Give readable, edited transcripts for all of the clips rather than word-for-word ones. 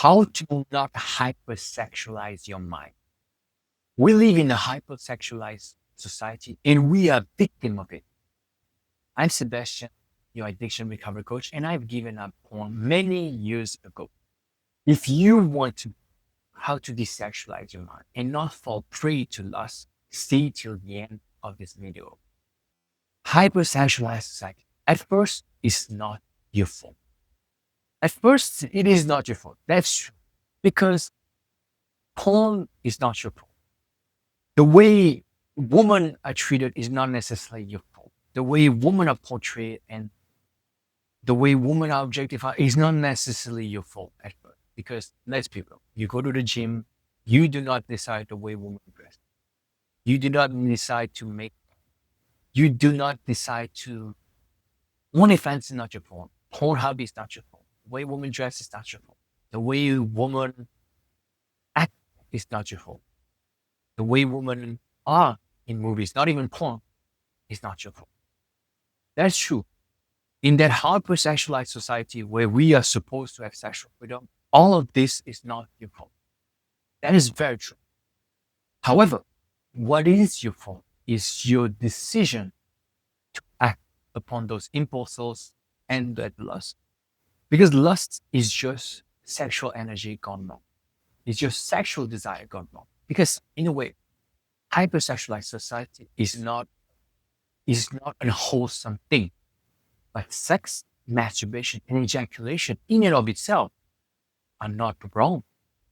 how to not hypersexualize your mind. We live in a hypersexualized society and we are victim of it. I'm Sebastian, your addiction recovery coach, and I've given up porn many years ago. If you want to how to desexualize your mind and not fall prey to lust, stay till the end of this video. Hypersexualized society. At first, it's not your fault. At first, it is not your fault. That's true. Because porn is not your fault. The way women are treated is not necessarily your fault. The way women are portrayed and the way women are objectified is not necessarily your fault at first. Because let's be real, you go to the gym, you do not decide the way women dress. You do not decide to make, you do not decide to, OnlyFans is not your fault. Pornhub is not your fault. The way women dress is not your fault. The way women act is not your fault. The way women are in movies, not even porn, is not your fault. That's true. In that hypersexualized society where we are supposed to have sexual freedom, all of this is not your fault. That is very true. However, what is your fault is your decision to act upon those impulses and that lust. Because lust is just sexual energy gone wrong. It's just sexual desire gone wrong. Because in a way, hypersexualized society is not a wholesome thing. But sex, masturbation, and ejaculation in and of itself are not wrong,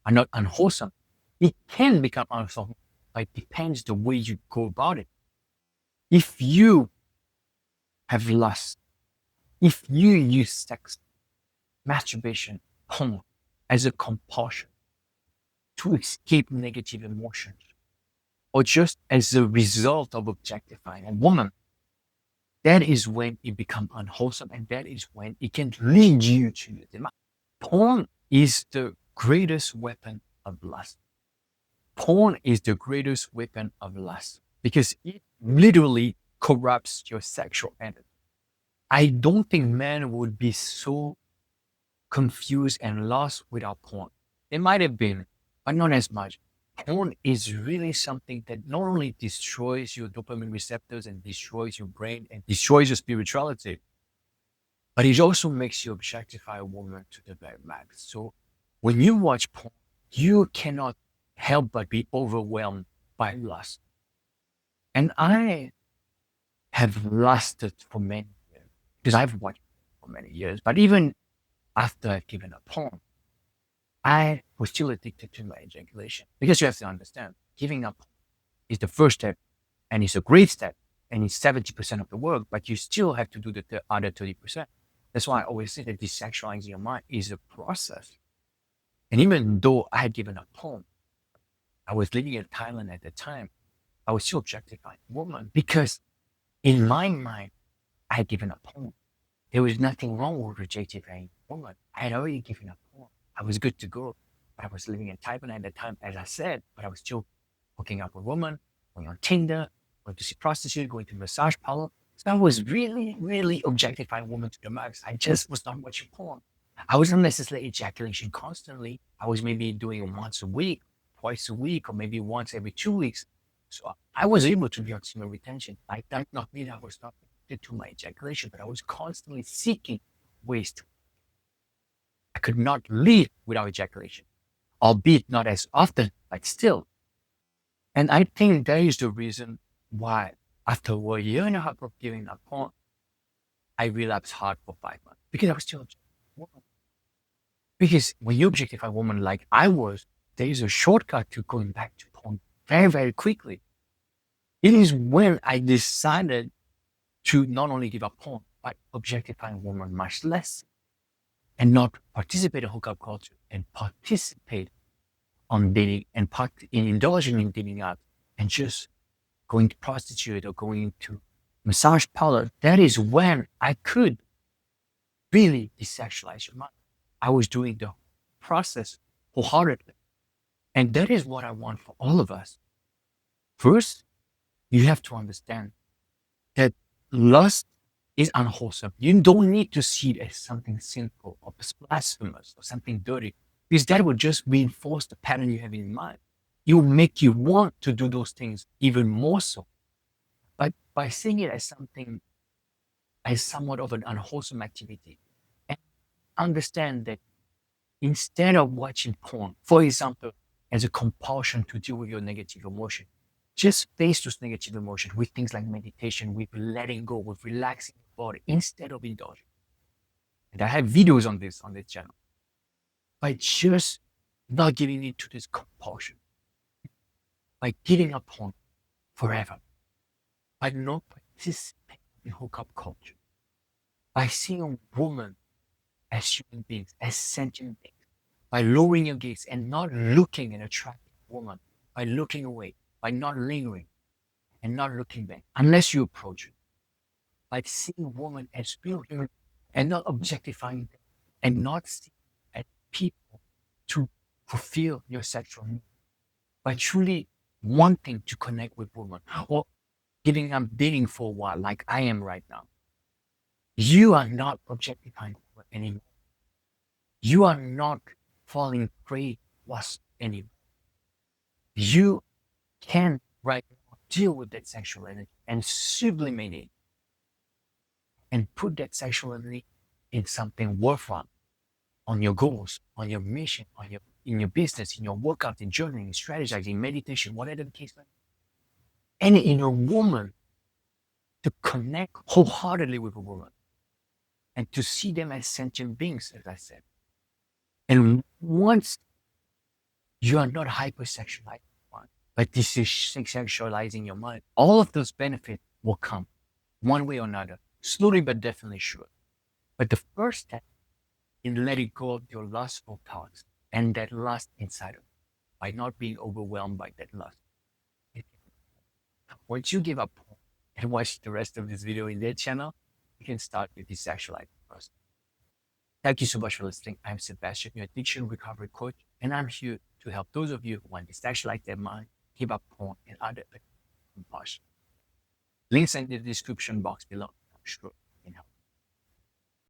are not unwholesome. It can become unwholesome, but it depends the way you go about it. If you have lust, if you use sex, masturbation, porn as a compulsion to escape negative emotions, or just as a result of objectifying a woman, that is when it becomes unwholesome, and that is when it can lead you to your demise. Porn is the greatest weapon of lust. Porn is the greatest weapon of lust because it literally corrupts your sexual energy. I don't think men would be so confused and lost without porn. They might have been, but not as much. Porn is really something that not only destroys your dopamine receptors and destroys your brain and destroys your spirituality, but it also makes you objectify a woman to the very max. So when you watch porn, you cannot help but be overwhelmed by lust. And I have lusted for many years because I've watched for many years, but even after I've given up porn, I was still addicted to my ejaculation. Because you have to understand, giving up is the first step, and it's a great step, and it's 70% of the work, but you still have to do the other 30%. That's why I always say that desexualizing your mind is a process. And even though I had given up porn, I was living in Thailand at the time, I was still objectifying a woman because in my mind, I had given up porn. There was nothing wrong with objectifying a woman. I had already given up porn. I was good to go. But I was living in Thailand at the time, as I said, but I was still hooking up with women, going on Tinder, going to see prostitutes, going to massage parlor. So I was really, really objectifying women to the max. I just was not watching porn. I wasn't necessarily ejaculating constantly. I was maybe doing it once a week, twice a week, or maybe once every 2 weeks. So I was able to be on semen retention. Like that not mean I was not addicted to my ejaculation, but I was constantly seeking ways to. I could not live without ejaculation, albeit not as often, but still. And I think that is the reason why after a year and a half of giving up porn, I relapsed hard for 5 months because I was still objectifying a woman. Because when you objectify a woman like I was, there is a shortcut to going back to porn very, very quickly. It is when I decided to not only give up porn, but objectifying women much less and not participate in hookup culture and participate on dating and in indulging in dating apps and just going to prostitute or going to massage parlor. That is when I could really desexualize your mind. I was doing the process wholeheartedly. And that is what I want for all of us. First, you have to understand that lust is unwholesome. You don't need to see it as something sinful or blasphemous or something dirty. Because that will just reinforce the pattern you have in mind. It will make you want to do those things even more so. But by seeing it as something, as somewhat of an unwholesome activity, and understand that instead of watching porn, for example, as a compulsion to deal with your negative emotion, just face those negative emotions with things like meditation, with letting go, with relaxing your body instead of indulging. And I have videos on this channel. By just not giving in to this compulsion, by giving up porn forever, by not participating in hookup culture, by seeing a woman as human beings, as sentient beings, by lowering your gaze and not looking at an attractive woman, by looking away, by not lingering and not looking back, unless you approach it, by seeing women as real human and not objectifying them, and not seeing as people to fulfill your sexual needs, by truly wanting to connect with women or giving up dating for a while, like I am right now. You are not objectifying women anymore. You are not falling prey to lust anymore. You can right now deal with that sexual energy and sublimate it and put that sexual energy in something worthwhile, on your goals, on your mission, in your business, in your workout, in journaling, strategizing, meditation, whatever the case may be. And in a woman, to connect wholeheartedly with a woman and to see them as sentient beings, as I said. And once you are not hypersexualizing your mind, but desexualizing your mind, all of those benefits will come one way or another, slowly but definitely sure. But the first step in letting go of your lustful thoughts and that lust inside of you, by not being overwhelmed by that lust. Once you give up porn and watch the rest of this video in their channel, you can start with desexualizing first. Thank you so much for listening. I'm Sebastien, your addiction recovery coach, and I'm here to help those of you who want to desexualize their mind, give up porn and other compulsions. Links in the description box below. I'm sure